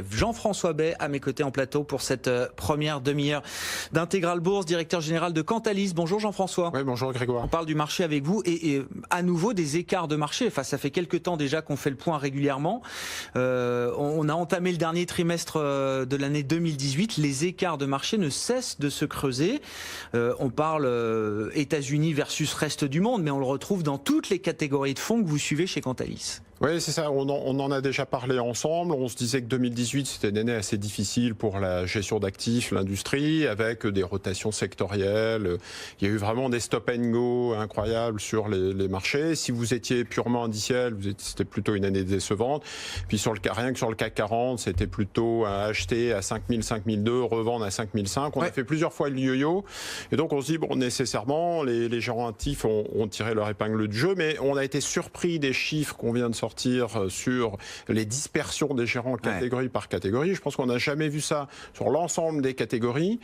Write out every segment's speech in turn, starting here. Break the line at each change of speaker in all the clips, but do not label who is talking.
Jean-François Bay à mes côtés en plateau pour cette première demi-heure d'Intégral Bourse, directeur général de Cantalis. Bonjour Jean-François.
Oui, bonjour Grégoire.
On parle du marché avec vous et à nouveau des écarts de marché. Enfin, ça fait quelques temps déjà qu'on fait le point régulièrement. On a entamé le dernier trimestre de l'année 2018. Les écarts de marché ne cessent de se creuser. On parle États-Unis versus reste du monde, mais on le retrouve dans toutes les catégories de fonds que vous suivez chez Cantalis.
Oui, c'est ça, on en a déjà parlé ensemble. On se disait que 2018, c'était une année assez difficile pour la gestion d'actifs, l'industrie, avec des rotations sectorielles. Il y a eu vraiment des stop and go incroyables sur les marchés. Si vous étiez purement indiciel, c'était plutôt une année décevante. Puis rien que sur le CAC 40, c'était plutôt à acheter à 5000, 5002, revendre à 5005. On a fait plusieurs fois le yo-yo. Et donc on se dit, bon, nécessairement, les gérants actifs ont tiré leur épingle du jeu, mais on a été surpris des chiffres qu'on vient de sortir sur les dispersions des gérants catégorie par catégorie. Je pense qu'on n'a jamais vu ça sur l'ensemble des catégories.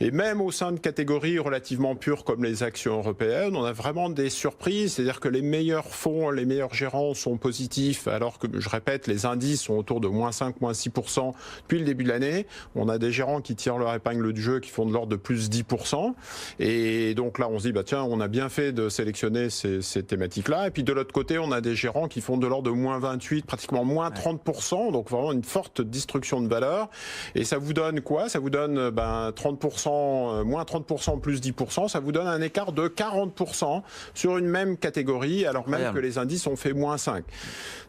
Et même au sein de catégories relativement pures comme les actions européennes, on a vraiment des surprises. C'est-à-dire que les meilleurs fonds, les meilleurs gérants sont positifs, alors que, je répète, les indices sont autour de moins 5, moins 6% depuis le début de l'année. On a des gérants qui tirent leur épingle du jeu, qui font de l'ordre de plus 10%. Et donc là, on se dit, bah tiens, on a bien fait de sélectionner ces thématiques-là. Et puis de l'autre côté, on a des gérants qui font de l'ordre de moins 28, pratiquement moins 30%, donc vraiment une forte destruction de valeur. Et ça vous donne quoi? Ça vous donne 30%, moins 30% plus 10%, ça vous donne un écart de 40% sur une même catégorie, alors même que les indices ont fait moins 5.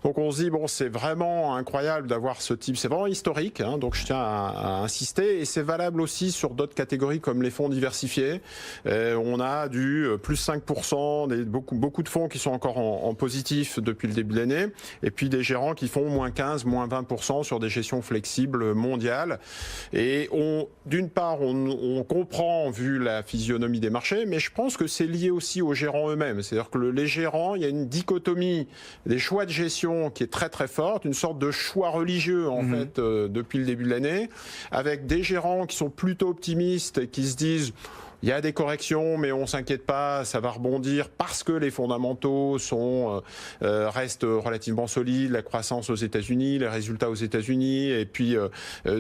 Donc on se dit, bon, c'est vraiment incroyable d'avoir ce type, c'est vraiment historique, hein, donc je tiens à insister, et c'est valable aussi sur d'autres catégories comme les fonds diversifiés. On a du plus 5%, beaucoup de fonds qui sont encore en positif depuis le début de l'année, et puis des gérants qui font moins 15, moins 20% sur des gestions flexibles mondiales. Et d'une part, on comprend vu la physionomie des marchés, mais je pense que c'est lié aussi aux gérants eux-mêmes. C'est-à-dire que les gérants, il y a une dichotomie des choix de gestion qui est très très forte, une sorte de choix religieux en fait depuis le début de l'année, avec des gérants qui sont plutôt optimistes et qui se disent: il y a des corrections, mais on ne s'inquiète pas, ça va rebondir parce que les fondamentaux restent relativement solides, la croissance aux États-Unis, les résultats aux États-Unis, et puis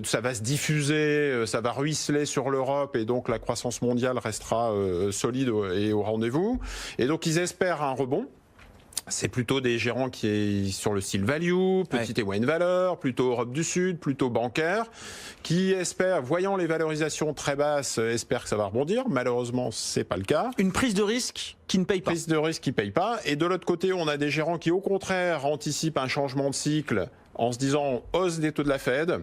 ça va se diffuser, ça va ruisseler sur l'Europe, et donc la croissance mondiale restera solide et au rendez-vous. Et donc ils espèrent un rebond. C'est plutôt des gérants qui sont sur le style value, petite et moyenne valeur, plutôt Europe du Sud, plutôt bancaire, qui espèrent, voyant les valorisations très basses, espèrent que ça va rebondir. Malheureusement, c'est pas le cas.
Une prise de risque qui ne paye pas.
Prise de risque qui ne paye pas. Et de l'autre côté, on a des gérants qui, au contraire, anticipent un changement de cycle en se disant hausse des taux de la Fed.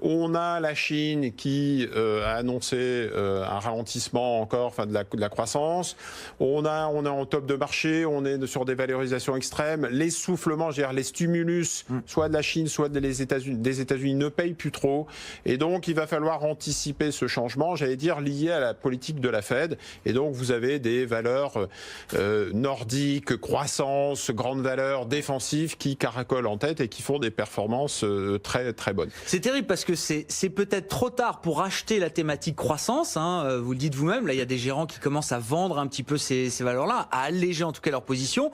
On a la Chine qui a annoncé un ralentissement encore, de la croissance. On est en top de marché, on est sur des valorisations extrêmes. L'essoufflement, les stimulus, soit de la Chine, soit des États-Unis, ne payent plus trop. Et donc, il va falloir anticiper ce changement, lié à la politique de la Fed. Et donc, vous avez des valeurs nordiques, croissance, grandes valeurs défensives qui caracolent en tête et qui font des performances très, très bonnes.
C'est terrible parce que c'est peut-être trop tard pour acheter la thématique croissance, hein, vous le dites vous-même, là il y a des gérants qui commencent à vendre un petit peu ces valeurs-là, à alléger en tout cas leur position,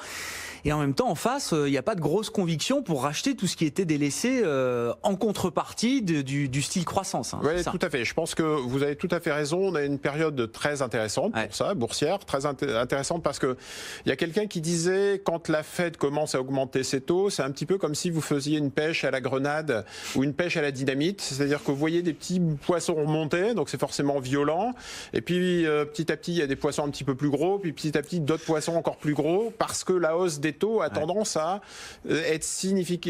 et en même temps en face il n'y a pas de grosse conviction pour racheter tout ce qui était délaissé en contrepartie du style croissance. Hein,
oui, tout à fait, je pense que vous avez tout à fait raison, on a une période très intéressante pour ça, boursière, très intéressante parce que il y a quelqu'un qui disait quand la Fed commence à augmenter ses taux, c'est un petit peu comme si vous faisiez une pêche à la grenade ou une pêche à la dynamite. C'est-à-dire que vous voyez des petits poissons remonter, donc c'est forcément violent. Et puis petit à petit, il y a des poissons un petit peu plus gros, puis petit à petit, d'autres poissons encore plus gros, parce que la hausse des taux a tendance à signifie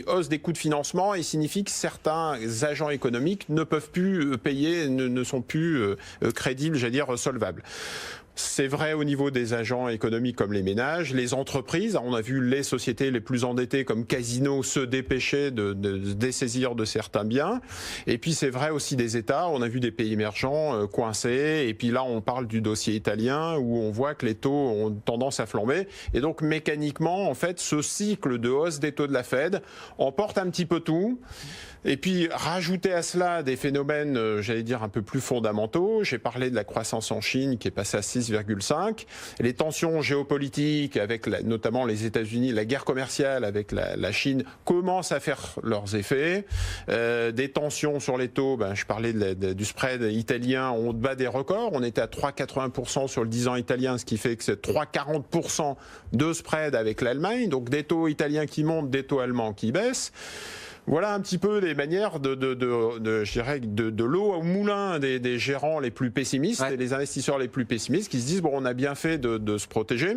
hausse des coûts de financement et signifie que certains agents économiques ne peuvent plus payer, ne sont plus crédibles, solvables. C'est vrai au niveau des agents économiques comme les ménages, les entreprises. On a vu les sociétés les plus endettées comme Casino se dépêcher de dessaisir de certains biens. Et puis c'est vrai aussi des États. On a vu des pays émergents coincés. Et puis là, on parle du dossier italien où on voit que les taux ont tendance à flamber. Et donc mécaniquement, en fait, ce cycle de hausse des taux de la Fed emporte un petit peu tout. Et puis rajouter à cela des phénomènes, un peu plus fondamentaux. J'ai parlé de la croissance en Chine qui est passée à 6,5 6,5. Les tensions géopolitiques avec notamment les États-Unis, la guerre commerciale avec la Chine commencent à faire leurs effets. Des tensions sur les taux, je parlais du spread italien, on bat des records. On était à 3,80% sur le 10 ans italien, ce qui fait que c'est 3,40% de spread avec l'Allemagne. Donc des taux italiens qui montent, des taux allemands qui baissent. Voilà un petit peu des manières je dirais, de l'eau au moulin des gérants les plus pessimistes et les investisseurs les plus pessimistes qui se disent on a bien fait de se protéger.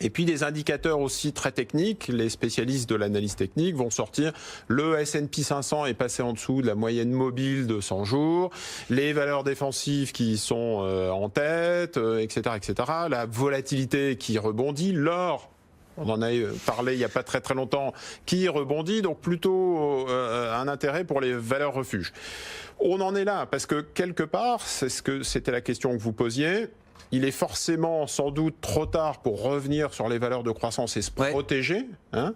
Et puis des indicateurs aussi très techniques, les spécialistes de l'analyse technique vont sortir, le S&P 500 est passé en dessous de la moyenne mobile de 100 jours, les valeurs défensives qui sont en tête, etc., etc., la volatilité qui rebondit, l'or, on en a parlé il n'y a pas très très longtemps, qui rebondit, donc plutôt un intérêt pour les valeurs refuges. On en est là, parce que quelque part, c'était la question que vous posiez, il est forcément sans doute trop tard pour revenir sur les valeurs de croissance et se protéger. Hein.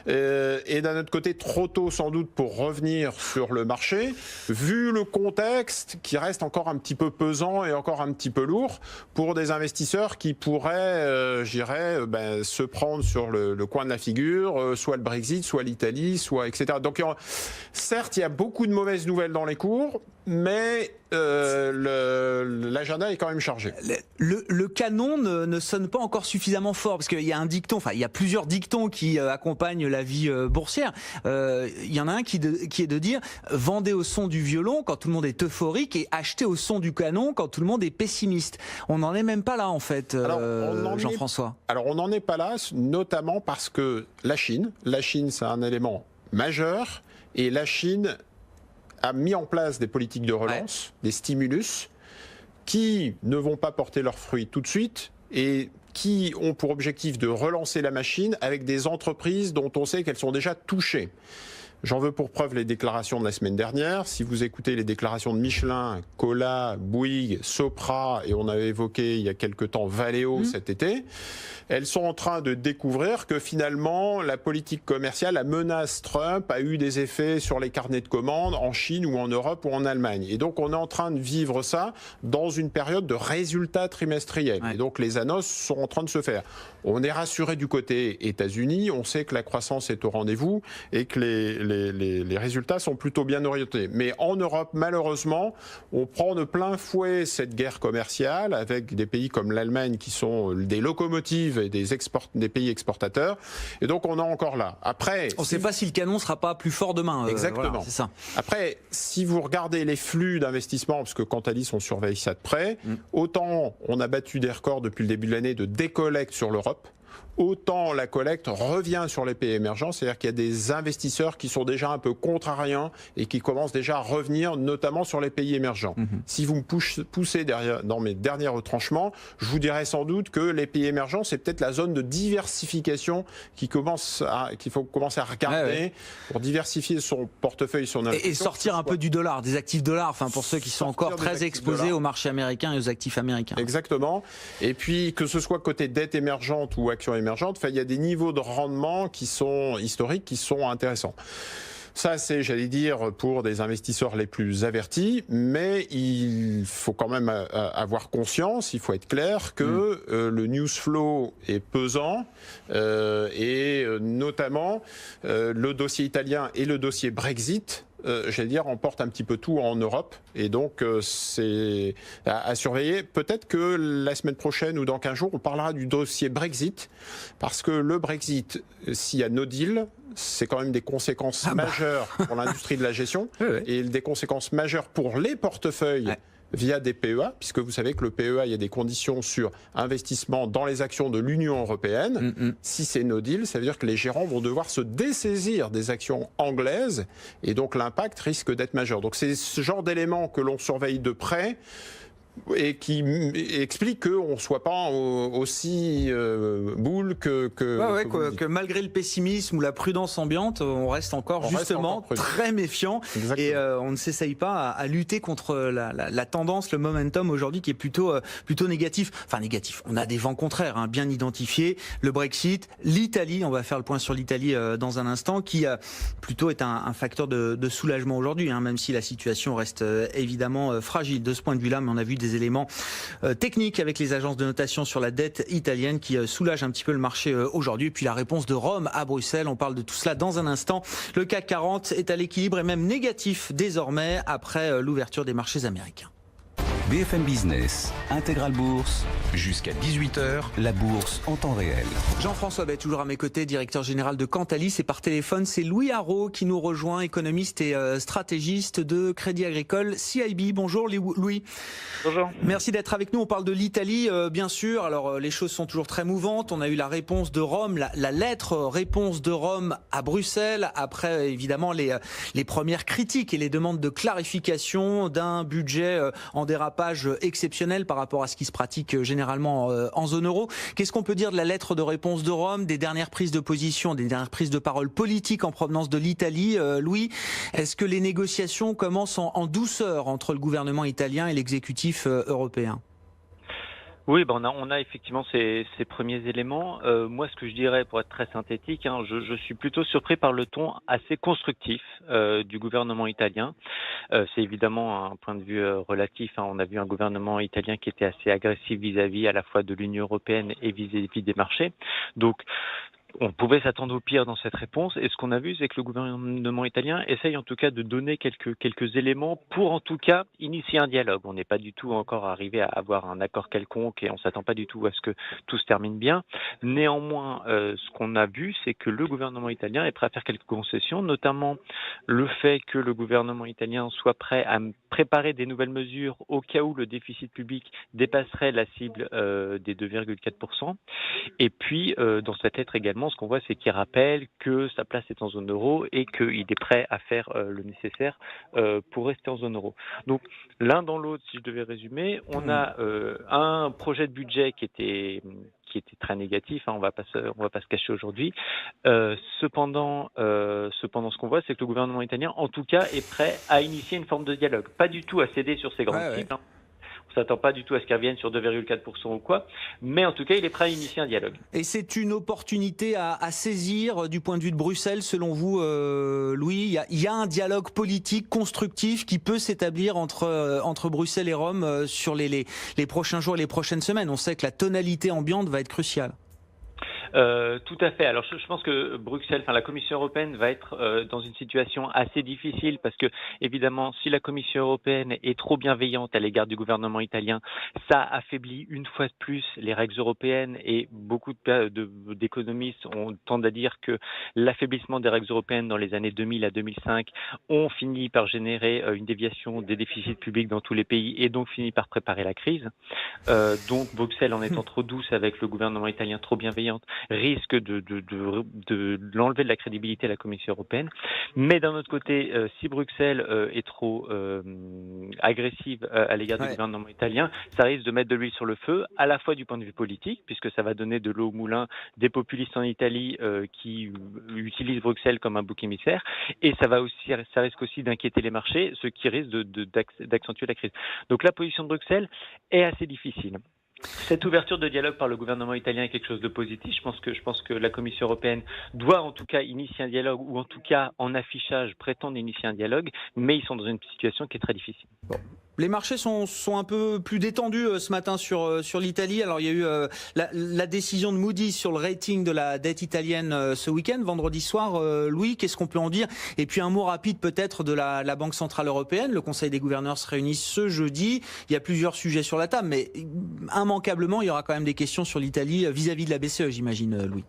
Et d'un autre côté, trop tôt sans doute pour revenir sur le marché, vu le contexte qui reste encore un petit peu pesant et encore un petit peu lourd pour des investisseurs qui pourraient, se prendre sur le coin de la figure, soit le Brexit, soit l'Italie, soit etc. Donc certes, il y a beaucoup de mauvaises nouvelles dans les cours, mais l'agenda est quand même chargé.
Le canon ne sonne pas encore suffisamment fort, parce qu'il y a un dicton, il y a plusieurs dictons qui accompagnent la vie boursière. Il y en a un qui est de dire vendez au son du violon quand tout le monde est euphorique et achetez au son du canon quand tout le monde est pessimiste. On n'en est même pas là en fait, Jean-François.
Alors on n'en est pas là, notamment parce que la Chine c'est un élément majeur, et la Chine a mis en place des politiques de relance, des stimulus, qui ne vont pas porter leurs fruits tout de suite et qui ont pour objectif de relancer la machine avec des entreprises dont on sait qu'elles sont déjà touchées. J'en veux pour preuve les déclarations de la semaine dernière. Si vous écoutez les déclarations de Michelin, Colas, Bouygues, Sopra, et on avait évoqué il y a quelque temps Valeo cet été, elles sont en train de découvrir que finalement la politique commerciale, la menace Trump a eu des effets sur les carnets de commandes en Chine ou en Europe ou en Allemagne. Et donc on est en train de vivre ça dans une période de résultats trimestriels. Et donc les annonces sont en train de se faire. On est rassuré du côté États-Unis, on sait que la croissance est au rendez-vous et que les résultats sont plutôt bien orientés. Mais en Europe, malheureusement, on prend de plein fouet cette guerre commerciale avec des pays comme l'Allemagne qui sont des locomotives et des pays exportateurs. Et donc on est encore là. Après,
on ne sait pas si le canon sera pas plus fort demain.
Exactement.
Voilà, c'est ça.
Après, si vous regardez les flux d'investissement, parce que Cantalis, on surveille ça de près, autant on a battu des records depuis le début de l'année de décollecte sur l'Europe, autant la collecte revient sur les pays émergents, c'est-à-dire qu'il y a des investisseurs qui sont déjà un peu contrariants et qui commencent déjà à revenir, notamment sur les pays émergents. Si vous me poussez dans mes derniers retranchements, je vous dirais sans doute que les pays émergents, c'est peut-être la zone de diversification qu'il faut commencer à regarder pour diversifier son portefeuille, son investissement.
Et sortir un peu du dollar, des actifs dollars, pour ceux qui sont encore très exposés au marché américain et aux actifs américains.
Exactement. Et puis, que ce soit côté dette émergente ou action émergente, il y a des niveaux de rendement qui sont historiques, qui sont intéressants. Ça, c'est, j'allais dire, pour des investisseurs les plus avertis, mais il faut quand même avoir conscience, il faut être clair que le news flow est pesant et notamment le dossier italien et le dossier Brexit, j'allais dire, emporte un petit peu tout en Europe. Et donc, c'est à surveiller. Peut-être que la semaine prochaine ou dans 15 jours, on parlera du dossier Brexit. Parce que le Brexit, s'il y a no deal, c'est quand même des conséquences majeures pour l'industrie de la gestion et des conséquences majeures pour les portefeuilles via des PEA, puisque vous savez que le PEA, il y a des conditions sur investissement dans les actions de l'Union européenne. Si c'est no deal, ça veut dire que les gérants vont devoir se dessaisir des actions anglaises et donc l'impact risque d'être majeur. Donc c'est ce genre d'éléments que l'on surveille de près et qui explique qu'on ne soit pas aussi boule que
malgré le pessimisme ou la prudence ambiante, on reste encore très méfiant. Exactement. Et on ne s'essaye pas à lutter contre la tendance, le momentum aujourd'hui qui est plutôt négatif. Enfin négatif, on a des vents contraires bien identifiés. Le Brexit, l'Italie, on va faire le point sur l'Italie dans un instant, qui plutôt est un facteur de soulagement aujourd'hui, même si la situation reste évidemment fragile de ce point de vue-là, mais on a vu des des éléments techniques avec les agences de notation sur la dette italienne qui soulage un petit peu le marché aujourd'hui. Et puis la réponse de Rome à Bruxelles, on parle de tout cela dans un instant. Le CAC 40 est à l'équilibre et même négatif désormais après l'ouverture des marchés américains.
BFM Business, Intégral Bourse, jusqu'à 18h, la bourse en temps réel.
Jean-François Bay, toujours à mes côtés, directeur général de Cantalis, et par téléphone, c'est Louis Haraud qui nous rejoint, économiste et stratégiste de Crédit Agricole CIB. Bonjour Louis.
Bonjour.
Merci d'être avec nous. On parle de l'Italie, bien sûr. Alors les choses sont toujours très mouvantes. On a eu la réponse de Rome, la lettre réponse de Rome à Bruxelles, après évidemment les premières critiques et les demandes de clarification d'un budget en dérapage exceptionnel par rapport à ce qui se pratique généralement en zone euro. Qu'est-ce qu'on peut dire de la lettre de réponse de Rome, des dernières prises de position, des dernières prises de parole politiques en provenance de l'Italie, Louis? Est-ce que les négociations commencent en douceur entre le gouvernement italien et l'exécutif européen?
Oui, on a effectivement ces premiers éléments. Moi, ce que je dirais, pour être très synthétique, je suis plutôt surpris par le ton assez constructif du gouvernement italien. C'est évidemment un point de vue relatif. On a vu un gouvernement italien qui était assez agressif vis-à-vis à la fois de l'Union européenne et vis-à-vis des marchés. Donc, on pouvait s'attendre au pire dans cette réponse, et ce qu'on a vu, c'est que le gouvernement italien essaye en tout cas de donner quelques éléments pour en tout cas initier un dialogue. On n'est pas du tout encore arrivé à avoir un accord quelconque et on s'attend pas du tout à ce que tout se termine bien. Néanmoins, ce qu'on a vu, c'est que le gouvernement italien est prêt à faire quelques concessions, notamment le fait que le gouvernement italien soit prêt à préparer des nouvelles mesures au cas où le déficit public dépasserait la cible des 2,4%. Et puis, dans cette lettre également, ce qu'on voit, c'est qu'il rappelle que sa place est en zone euro et qu'il est prêt à faire le nécessaire pour rester en zone euro. Donc, l'un dans l'autre, si je devais résumer, on a un projet de budget qui était très négatif, on va pas se cacher aujourd'hui. Cependant, ce qu'on voit, c'est que le gouvernement italien, en tout cas, est prêt à initier une forme de dialogue. Pas du tout à céder sur ses grandes cibles. Ouais. On s'attend pas du tout à ce qu'ils reviennent sur 2,4% ou quoi, mais en tout cas, il est prêt à initier un dialogue.
Et c'est une opportunité à saisir du point de vue de Bruxelles, selon vous, Louis. Il y a un dialogue politique constructif qui peut s'établir entre Bruxelles et Rome sur les prochains jours et les prochaines semaines. On sait que la tonalité ambiante va être cruciale.
Tout à fait. Alors, je pense que Bruxelles, la Commission européenne va être dans une situation assez difficile parce que, évidemment, si la Commission européenne est trop bienveillante à l'égard du gouvernement italien, ça affaiblit une fois de plus les règles européennes et beaucoup d'économistes tendent à dire que l'affaiblissement des règles européennes dans les années 2000 à 2005 ont fini par générer une déviation des déficits publics dans tous les pays et donc fini par préparer la crise. Donc, Bruxelles, en étant trop douce avec le gouvernement italien, trop bienveillante, risque de l'enlever de la crédibilité à la Commission européenne. Mais d'un autre côté, si Bruxelles est trop agressive à l'égard du gouvernement italien, ça risque de mettre de l'huile sur le feu, à la fois du point de vue politique, puisque ça va donner de l'eau au moulin des populistes en Italie qui utilisent Bruxelles comme un bouc émissaire, et ça risque aussi d'inquiéter les marchés, ce qui risque d'accentuer la crise. Donc la position de Bruxelles est assez difficile. Cette ouverture de dialogue par le gouvernement italien est quelque chose de positif. Je pense que la Commission européenne doit en tout cas initier un dialogue ou en tout cas en affichage prétendre initier un dialogue, mais ils sont dans une situation qui est très difficile.
Bon. Les marchés sont un peu plus détendus ce matin sur l'Italie. Alors il y a eu la décision de Moody's sur le rating de la dette italienne ce week-end, vendredi soir. Louis, qu'est-ce qu'on peut en dire? Et puis un mot rapide peut-être de la Banque Centrale Européenne. Le Conseil des gouverneurs se réunit ce jeudi. Il y a plusieurs sujets sur la table, mais immanquablement il y aura quand même des questions sur l'Italie vis-à-vis de la BCE, j'imagine, Louis.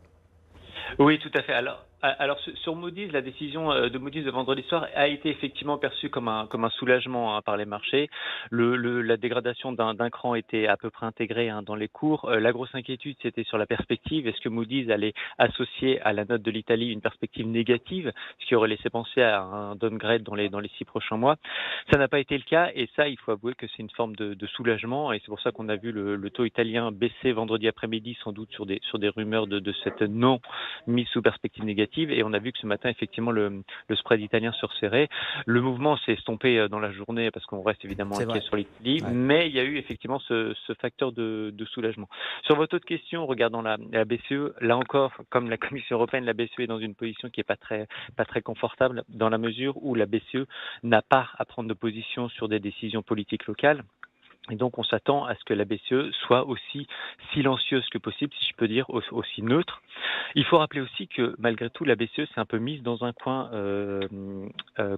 Oui, tout à fait. Alors sur Moody's, la décision de Moody's de vendredi soir a été effectivement perçue comme un soulagement par les marchés. La dégradation d'un cran était à peu près intégrée dans les cours. La grosse inquiétude, c'était sur la perspective. Est-ce que Moody's allait associer à la note de l'Italie une perspective négative, ce qui aurait laissé penser à un downgrade dans les 6 prochains mois? Ça n'a pas été le cas, et ça, il faut avouer que c'est une forme de soulagement, et c'est pour ça qu'on a vu le taux italien baisser vendredi après-midi, sans doute sur des rumeurs de cette non mise sous perspective négative. Et on a vu que ce matin, effectivement, le spread italien se resserrait. Le mouvement s'est estompé dans la journée parce qu'on reste évidemment inquiet sur l'Italie, mais il y a eu effectivement ce facteur de soulagement. Sur votre autre question, regardant la BCE, là encore, comme la Commission européenne, la BCE est dans une position qui est pas très confortable, dans la mesure où la BCE n'a pas à prendre de position sur des décisions politiques locales. Et donc, on s'attend à ce que la BCE soit aussi silencieuse que possible, si je peux dire, aussi neutre. Il faut rappeler aussi que, malgré tout, la BCE s'est un peu mise dans un coin,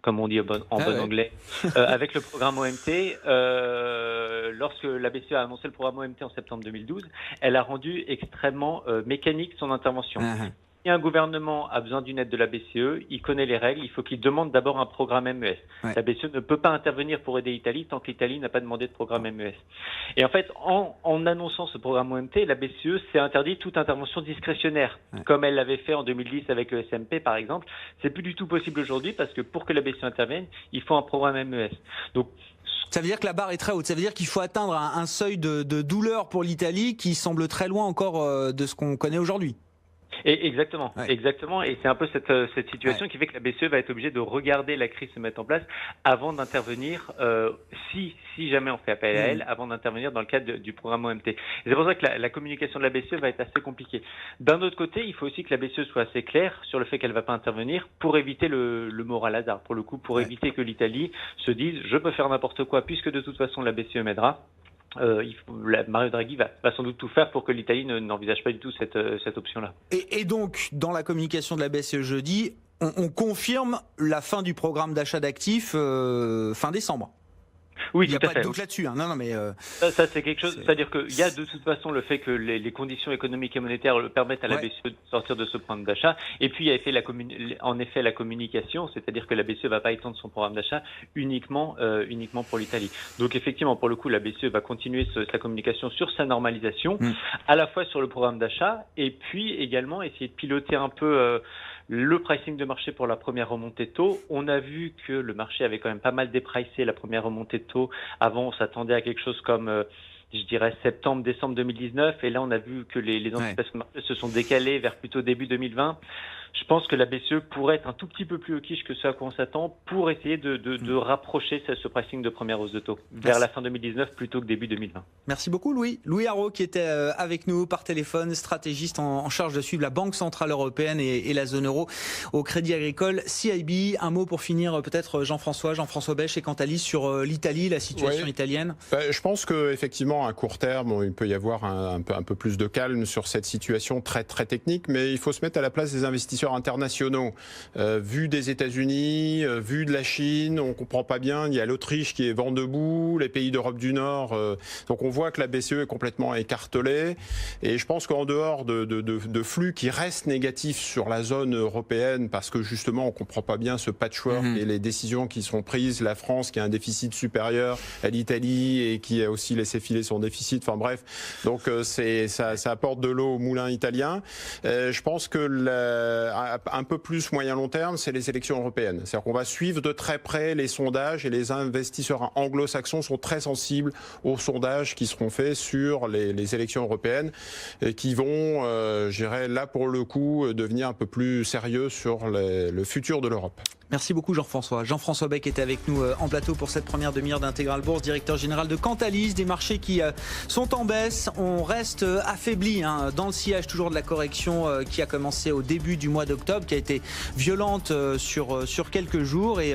comme on dit en bon anglais, avec le programme OMT. Lorsque la BCE a annoncé le programme OMT en septembre 2012, elle a rendu extrêmement mécanique son intervention. Si un gouvernement a besoin d'une aide de la BCE, il connaît les règles, il faut qu'il demande d'abord un programme MES. La BCE ne peut pas intervenir pour aider l'Italie tant que l'Italie n'a pas demandé de programme MES. Et en fait, en annonçant ce programme OMT, la BCE s'est interdit toute intervention discrétionnaire, comme elle l'avait fait en 2010 avec le SMP par exemple. C'est plus du tout possible aujourd'hui parce que pour que la BCE intervienne, il faut un programme MES. Donc,
ça veut dire que la barre est très haute, ça veut dire qu'il faut atteindre un seuil de douleur pour l'Italie qui semble très loin encore de ce qu'on connaît aujourd'hui.
Et exactement. Et c'est un peu cette situation qui fait que la BCE va être obligée de regarder la crise se mettre en place avant d'intervenir, si jamais on fait appel à elle, avant d'intervenir dans le cadre du programme OMT. Et c'est pour ça que la communication de la BCE va être assez compliquée. D'un autre côté, il faut aussi que la BCE soit assez claire sur le fait qu'elle ne va pas intervenir pour éviter le moral hasard, pour le coup, pour éviter que l'Italie se dise « je peux faire n'importe quoi puisque de toute façon la BCE m'aidera ». Mario Draghi va sans doute tout faire pour que l'Italie n'envisage pas du tout cette option-là.
Et donc, dans la communication de la BCE jeudi, on confirme la fin du programme d'achat d'actifs fin décembre.
Oui,
il n'y a pas de doute là-dessus. Hein. Non, mais
ça c'est quelque chose. C'est-à-dire qu'il y a de toute façon le fait que les conditions économiques et monétaires permettent à la BCE de sortir de ce programme d'achat. Et puis il y a en effet la communication, c'est-à-dire que la BCE ne va pas étendre son programme d'achat uniquement pour l'Italie. Donc effectivement, pour le coup, la BCE va continuer sa communication sur sa normalisation, à la fois sur le programme d'achat et puis également essayer de piloter un peu le pricing de marché pour la première remontée de taux. On a vu que le marché avait quand même pas mal dépricé la première remontée de taux. Avant, on s'attendait à quelque chose comme, je dirais, septembre-décembre 2019. Et là, on a vu que les anticipations de marché se sont décalées vers plutôt début 2020. Je pense que la BCE pourrait être un tout petit peu plus au quiche que ce à quoi on s'attend pour essayer de rapprocher ce pricing de première hausse de taux vers la fin 2019 plutôt que début 2020.
Merci beaucoup Louis. Louis Haraud qui était avec nous par téléphone, stratégiste en charge de suivre la Banque Centrale Européenne et la zone euro au Crédit Agricole CIB. Un mot pour finir peut-être Jean-François Bech et Cantalis sur l'Italie, la situation italienne.
Je pense qu'effectivement à court terme il peut y avoir un peu plus de calme sur cette situation très très technique, mais il faut se mettre à la place des investisseurs internationaux. Vu des États-Unis, vu de la Chine, on comprend pas bien. Il y a l'Autriche qui est vent debout, les pays d'Europe du Nord. Donc on voit que la BCE est complètement écartelée. Et je pense qu'en dehors de flux qui restent négatifs sur la zone européenne, parce que justement on comprend pas bien ce patchwork et les décisions qui sont prises, la France qui a un déficit supérieur à l'Italie et qui a aussi laissé filer son déficit. Enfin bref, donc ça apporte de l'eau au moulin italien. Je pense que un peu plus moyen-long terme, c'est les élections européennes. C'est-à-dire qu'on va suivre de très près les sondages et les investisseurs anglo-saxons sont très sensibles aux sondages qui seront faits sur les élections européennes et qui vont, je dirais, là pour le coup, devenir un peu plus sérieux sur le futur de l'Europe.
Merci beaucoup Jean-François. Jean-François Bech était avec nous en plateau pour cette première demi-heure d'Intégral Bourse, directeur général de Cantalis, des marchés qui sont en baisse. On reste affaibli dans le sillage toujours de la correction qui a commencé au début du mois d'octobre, qui a été violente sur quelques jours et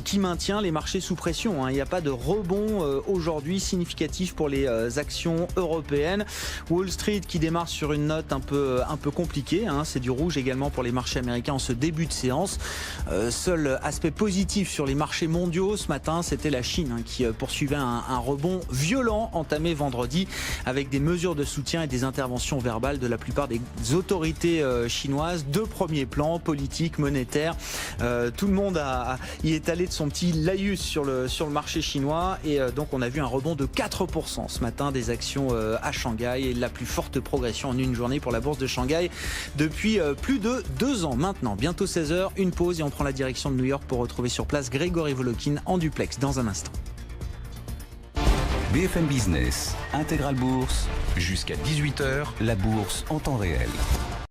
qui maintient les marchés sous pression. Il n'y a pas de rebond aujourd'hui significatif pour les actions européennes. Wall Street qui démarre sur une note un peu compliquée. C'est du rouge également pour les marchés américains en ce début de séance. Seul aspect positif sur les marchés mondiaux ce matin, c'était la Chine qui poursuivait un rebond violent entamé vendredi avec des mesures de soutien et des interventions verbales de la plupart des autorités chinoises de premier plan, politique, monétaire. Tout le monde y est allé de son petit laïus sur le marché chinois et donc on a vu un rebond de 4% ce matin des actions à Shanghai et la plus forte progression en une journée pour la bourse de Shanghai depuis plus de 2 ans maintenant. Bientôt 16h, une pause et on prend la direction de New York pour retrouver sur place Grégory Volokin en duplex dans un instant.
BFM Business, Intégral Bourse, jusqu'à 18h, la bourse en temps réel.